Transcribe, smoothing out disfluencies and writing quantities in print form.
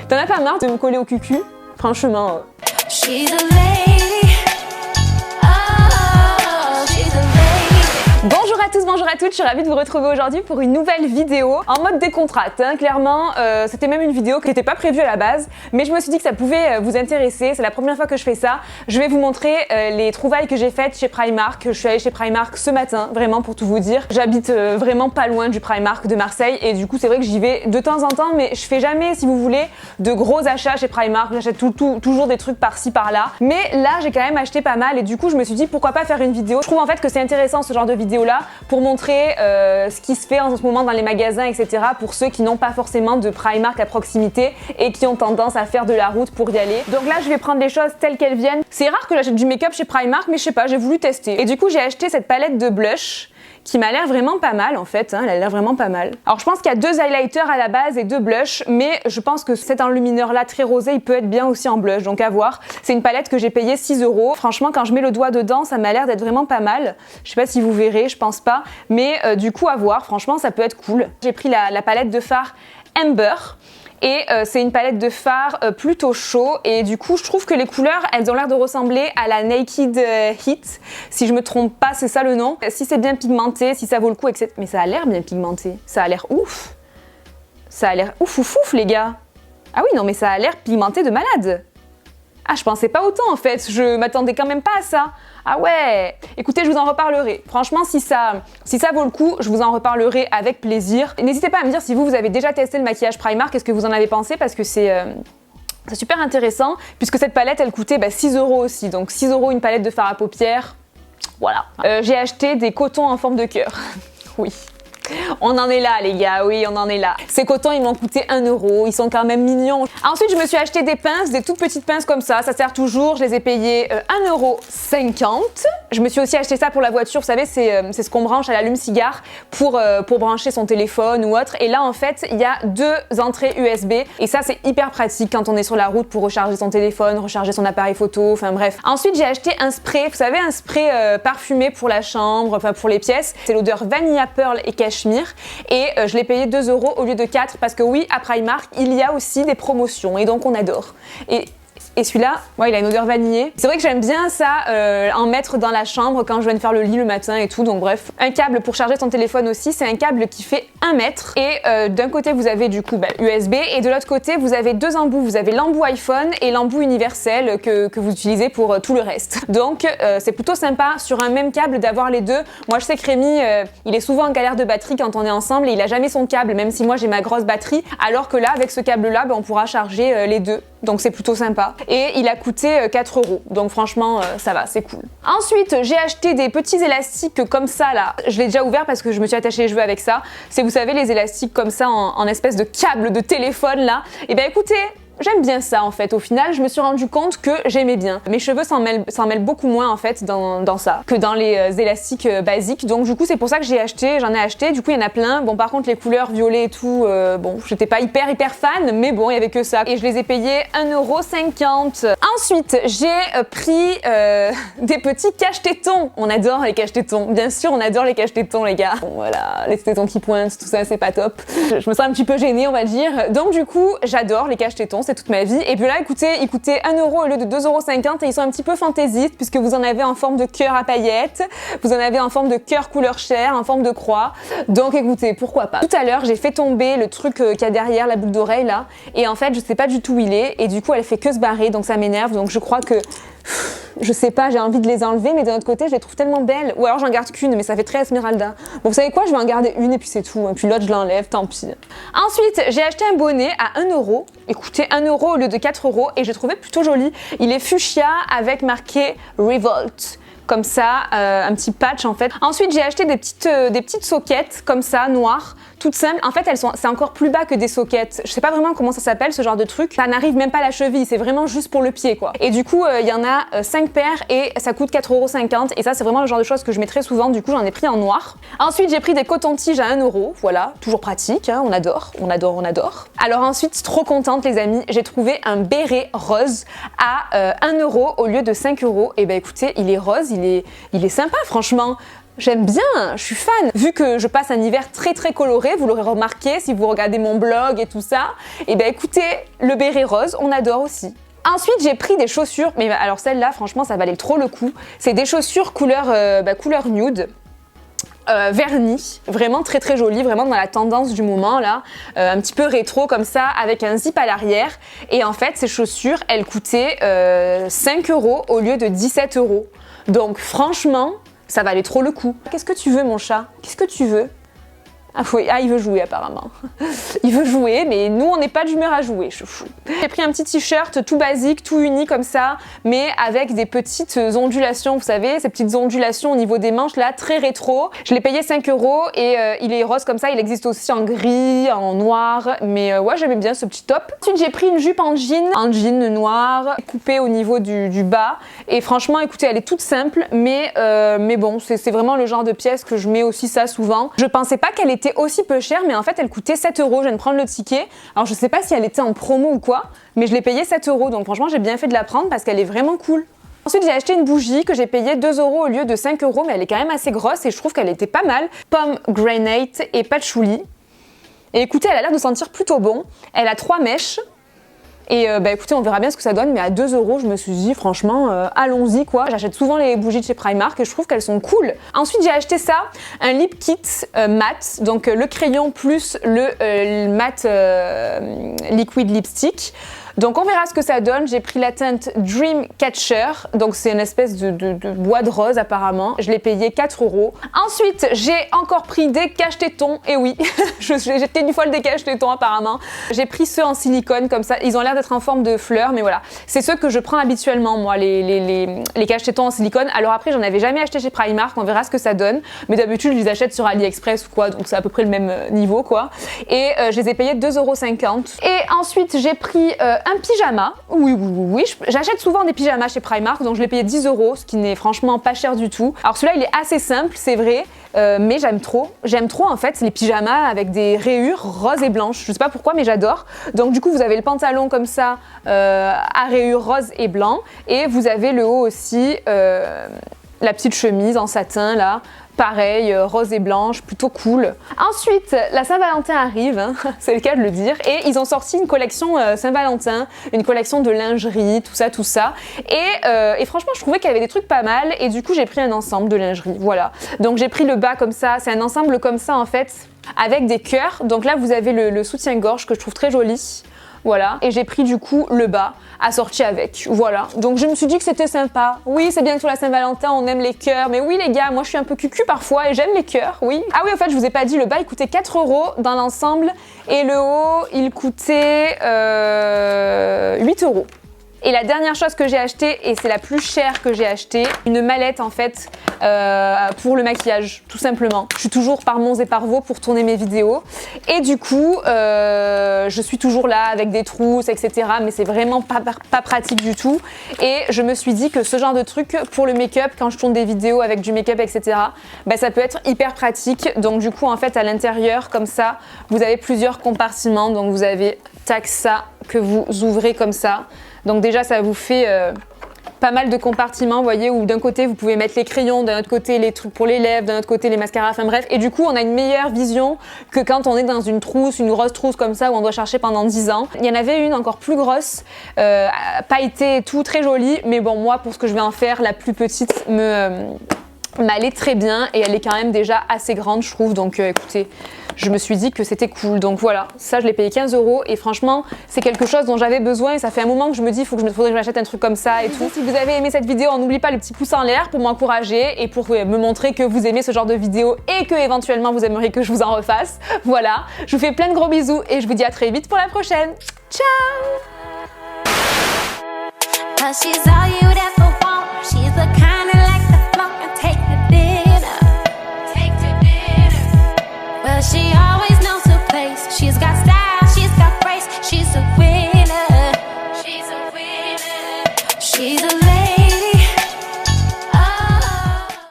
T'en as pas marre de me coller au cucu? Franchement. She's a lady. Oh, she's a lady. Bonjour à tous, bonjour à toutes, je suis ravie de vous retrouver aujourd'hui pour une nouvelle vidéo en mode décontracte. Clairement, c'était même une vidéo qui n'était pas prévue à la base, mais je me suis dit que ça pouvait vous intéresser. C'est la première fois que je fais ça. Je vais vous montrer les trouvailles que j'ai faites chez Primark. Je suis allée chez Primark ce matin, vraiment pour tout vous dire. J'habite vraiment pas loin du Primark de Marseille et du coup c'est vrai que j'y vais de temps en temps, mais je fais jamais, si vous voulez, de gros achats chez Primark. J'achète toujours des trucs par-ci par-là. Mais là j'ai quand même acheté pas mal et du coup je me suis dit pourquoi pas faire une vidéo. Je trouve en fait que c'est intéressant ce genre de vidéo là pour montrer ce qui se fait en ce moment dans les magasins, etc. pour ceux qui n'ont pas forcément de Primark à proximité et qui ont tendance à faire de la route pour y aller. Donc là, je vais prendre les choses telles qu'elles viennent. C'est rare que j'achète du make-up chez Primark, mais je sais pas, j'ai voulu tester. Et du coup, j'ai acheté cette palette de blush qui m'a l'air vraiment pas mal en fait, elle a l'air vraiment pas mal. Alors je pense qu'il y a 2 highlighters à la base et 2 blushs, mais je pense que cet enlumineur là très rosé, il peut être bien aussi en blush, donc à voir. C'est une palette que j'ai payée 6 €. Franchement, quand je mets le doigt dedans, ça m'a l'air d'être vraiment pas mal. Je sais pas si vous verrez, je pense pas, mais du coup à voir, franchement ça peut être cool. J'ai pris la palette de fard Amber. Et c'est une palette de fard plutôt chaud et du coup je trouve que les couleurs elles ont l'air de ressembler à la Naked Heat, si je me trompe pas c'est ça le nom. Si c'est bien pigmenté, si ça vaut le coup, etc. Mais ça a l'air bien pigmenté, ça a l'air ouf. Ça a l'air ouf les gars. Ah oui non mais ça a l'air pigmenté de malade. Ah je pensais pas autant en fait, je m'attendais quand même pas à ça. Ah ouais. Écoutez, je vous en reparlerai. Franchement, si ça vaut le coup, je vous en reparlerai avec plaisir. N'hésitez pas à me dire si vous avez déjà testé le maquillage Primark, qu'est-ce que vous en avez pensé, parce que c'est super intéressant, puisque cette palette, elle coûtait 6 € aussi. Donc 6 € une palette de fard à paupières, voilà. J'ai acheté des cotons en forme de cœur. Oui. On en est là les gars, oui on en est là. Ces cotons ils m'ont coûté 1 €, ils sont quand même mignons. Ensuite je me suis acheté des pinces, des toutes petites pinces comme ça sert toujours, je les ai payées 1,50 €. Je me suis aussi acheté ça pour la voiture, vous savez c'est ce qu'on branche à l'allume-cigare pour brancher son téléphone ou autre. Et là en fait il y a 2 entrées USB et ça c'est hyper pratique quand on est sur la route pour recharger son téléphone, recharger son appareil photo, enfin bref. Ensuite j'ai acheté un spray, vous savez un spray parfumé pour la chambre, enfin pour les pièces. C'est l'odeur Vanilla Pearl et Cashmere et je l'ai payé 2 € au lieu de 4 parce que oui à Primark il y a aussi des promotions et donc on adore. Et celui-là, ouais, il a une odeur vanillée. C'est vrai que j'aime bien ça, en mettre dans la chambre quand je viens de faire le lit le matin et tout, donc bref. Un câble pour charger son téléphone aussi, c'est un câble qui fait 1 mètre. Et d'un côté, vous avez du coup USB, et de l'autre côté, vous avez 2 embouts. Vous avez l'embout iPhone et l'embout universel que vous utilisez pour tout le reste. Donc c'est plutôt sympa sur un même câble d'avoir les deux. Moi, je sais que Rémi, il est souvent en galère de batterie quand on est ensemble et il a jamais son câble, même si moi j'ai ma grosse batterie. Alors que là, avec ce câble-là, on pourra charger les deux. Donc c'est plutôt sympa. Et il a coûté 4 €. Donc franchement, ça va, c'est cool. Ensuite, j'ai acheté des petits élastiques comme ça là. Je l'ai déjà ouvert parce que je me suis attaché les cheveux avec ça. C'est, vous savez, les élastiques comme ça en espèce de câble de téléphone là. Et ben écoutez, j'aime bien ça en fait. Au final, je me suis rendu compte que j'aimais bien. Mes cheveux s'en mêlent beaucoup moins en fait dans ça que dans les élastiques basiques. Donc du coup, c'est pour ça que j'en ai acheté. Du coup, il y en a plein. Bon, par contre, les couleurs violet et tout, bon, j'étais pas hyper fan, mais bon, il y avait que ça. Et je les ai payés 1,50 €. Ensuite, j'ai pris des petits cache-tétons. On adore les cache-tétons. Bien sûr, on adore les cache-tétons, les gars. Bon, voilà, les tétons qui pointent, tout ça, c'est pas top. Je me sens un petit peu gênée, on va dire. Donc du coup, j'adore les cache-tétons. Toute ma vie. Et puis là, écoutez, ils coûtaient 1 € au lieu de 2,50 € et ils sont un petit peu fantaisistes puisque vous en avez en forme de cœur à paillettes, vous en avez en forme de cœur couleur chair, en forme de croix. Donc écoutez, pourquoi pas. Tout à l'heure, j'ai fait tomber le truc qu'il y a derrière la boucle d'oreille là et en fait, je sais pas du tout où il est et du coup, elle fait que se barrer donc ça m'énerve. Donc je crois que je sais pas, j'ai envie de les enlever, mais d'un autre côté, je les trouve tellement belles. Ou alors j'en garde qu'une, mais ça fait très Esmeralda. Bon, vous savez quoi, je vais en garder une et puis c'est tout. Et puis l'autre, je l'enlève, tant pis. Ensuite, j'ai acheté un bonnet à 1 €. Écoutez, 1 € au lieu de 4 € et j'ai trouvé plutôt joli. Il est fuchsia avec marqué Revolt. Comme ça, un petit patch en fait. Ensuite, j'ai acheté des petites soquettes comme ça, noires, toutes simples. En fait, c'est encore plus bas que des soquettes. Je sais pas vraiment comment ça s'appelle ce genre de truc. Ça n'arrive même pas à la cheville, c'est vraiment juste pour le pied quoi. Et du coup, il y en a 5 paires et ça coûte 4,50 €. Et ça, c'est vraiment le genre de choses que je mets très souvent. Du coup, j'en ai pris en noir. Ensuite, j'ai pris des cotons-tiges à 1 €. Voilà, toujours pratique, hein, on adore, on adore, on adore. Alors ensuite, trop contente les amis, j'ai trouvé un béret rose à 1 € au lieu de 5 €. Et ben écoutez, il est rose, il est sympa franchement. j'aime bien, je suis fan. Vu que je passe un hiver très très coloré, vous l'aurez remarqué si vous regardez mon blog et tout ça, et ben écoutez, le béret rose, on adore aussi. Ensuite, j'ai pris des chaussures, mais alors celles-là, franchement, ça valait trop le coup. C'est des chaussures couleur nude. Vernis, vraiment très très joli, vraiment dans la tendance du moment là, un petit peu rétro comme ça, avec un zip à l'arrière. Et en fait, ces chaussures, elles coûtaient 5 € au lieu de 17 €. Donc franchement, ça valait trop le coup. Qu'est-ce que tu veux, mon chat? Qu'est-ce que tu veux? Ah oui, il veut jouer apparemment. Il veut jouer, mais nous on n'est pas d'humeur à jouer, chouchou. J'ai pris un petit t-shirt tout basique, tout uni comme ça, mais avec des petites ondulations, vous savez, ces petites ondulations au niveau des manches là, très rétro. Je l'ai payé 5 € et il est rose comme ça, il existe aussi en gris, en noir, mais ouais, j'aimais bien ce petit top. Ensuite, j'ai pris une jupe en jean noir, coupée au niveau du bas, et franchement, écoutez, elle est toute simple, mais bon, c'est vraiment le genre de pièce que je mets aussi ça souvent. Je pensais pas qu'elle était aussi peu chère, mais en fait elle coûtait 7 €. Je viens de prendre le ticket. Alors je sais pas si elle était en promo ou quoi, mais je l'ai payé 7 €. Donc franchement j'ai bien fait de la prendre parce qu'elle est vraiment cool. Ensuite j'ai acheté une bougie que j'ai payé 2 € au lieu de 5 €, mais elle est quand même assez grosse et je trouve qu'elle était pas mal. Pomme granate et patchouli. Et écoutez, elle a l'air de sentir plutôt bon. Elle a 3 mèches. Et écoutez, on verra bien ce que ça donne, mais à 2 €, je me suis dit franchement, allons-y quoi. J'achète souvent les bougies de chez Primark et je trouve qu'elles sont cool. Ensuite, j'ai acheté ça, un lip kit mat, donc le crayon plus le mat liquid lipstick. Donc on verra ce que ça donne. J'ai pris la teinte Dreamcatcher, donc c'est une espèce de bois de rose apparemment. Je l'ai payé 4 €. Ensuite, j'ai encore pris des cache-tétons, et oui, j'ai été une fois des cache-tétons apparemment. J'ai pris ceux en silicone comme ça, ils ont l'air d'être en forme de fleurs, mais voilà. C'est ceux que je prends habituellement moi, les cache-tétons en silicone. Alors après, j'en avais jamais acheté chez Primark, on verra ce que ça donne. Mais d'habitude, je les achète sur AliExpress ou quoi, donc c'est à peu près le même niveau quoi. Et je les ai payés 2,50 €. Et ensuite, j'ai pris un pyjama, oui, j'achète souvent des pyjamas chez Primark, donc je l'ai payé 10 €, ce qui n'est franchement pas cher du tout. Alors celui-là il est assez simple, c'est vrai, mais j'aime trop en fait les pyjamas avec des rayures roses et blanches, je sais pas pourquoi mais j'adore. Donc du coup vous avez le pantalon comme ça à rayures roses et blancs, et vous avez le haut aussi, la petite chemise en satin là, pareil, rose et blanche, plutôt cool. Ensuite, la Saint-Valentin arrive, hein, c'est le cas de le dire, et ils ont sorti une collection Saint-Valentin, une collection de lingerie, tout ça. Et franchement, je trouvais qu'il y avait des trucs pas mal, et du coup, j'ai pris un ensemble de lingerie, voilà. Donc j'ai pris le bas comme ça, c'est un ensemble comme ça en fait, avec des cœurs. Donc là, vous avez le soutien-gorge que je trouve très joli. Voilà, et j'ai pris du coup le bas assorti avec, voilà. Donc je me suis dit que c'était sympa. Oui, c'est bien que sur la Saint-Valentin on aime les cœurs, mais oui les gars, moi je suis un peu cucu parfois et j'aime les cœurs, oui. Ah oui, en fait je vous ai pas dit, le bas il coûtait 4 € dans l'ensemble et le haut il coûtait 8 €. Et la dernière chose que j'ai acheté, et c'est la plus chère que j'ai acheté, une mallette en fait pour le maquillage, tout simplement. Je suis toujours par Mons et par Vaux pour tourner mes vidéos. Et du coup, je suis toujours là avec des trousses, etc. Mais c'est vraiment pas pratique du tout. Et je me suis dit que ce genre de truc pour le make-up, quand je tourne des vidéos avec du make-up, etc., bah, ça peut être hyper pratique. Donc du coup, en fait, à l'intérieur, comme ça, vous avez plusieurs compartiments. Donc vous avez tac ça que vous ouvrez comme ça. Donc déjà ça vous fait pas mal de compartiments, vous voyez, où d'un côté vous pouvez mettre les crayons, d'un autre côté les trucs pour les lèvres, d'un autre côté les mascaras, enfin bref. Et du coup on a une meilleure vision que quand on est dans une trousse, une grosse trousse comme ça où on doit chercher pendant 10 ans. Il y en avait une encore plus grosse, pailletée et tout, très jolie, mais bon moi pour ce que je vais en faire, la plus petite m'allait très bien et elle est quand même déjà assez grande je trouve, donc écoutez, je me suis dit que c'était cool. Donc voilà, ça je l'ai payé 15 € et franchement c'est quelque chose dont j'avais besoin et ça fait un moment que je me dis faudrait que je m'achète un truc comme ça et tout. Si vous avez aimé cette vidéo, n'oubliez pas le petit pouce en l'air pour m'encourager et pour me montrer que vous aimez ce genre de vidéo et que éventuellement vous aimeriez que je vous en refasse. Voilà, je vous fais plein de gros bisous et je vous dis à très vite pour la prochaine. Ciao! 'Cause she's all you'd ever want. She's the kind of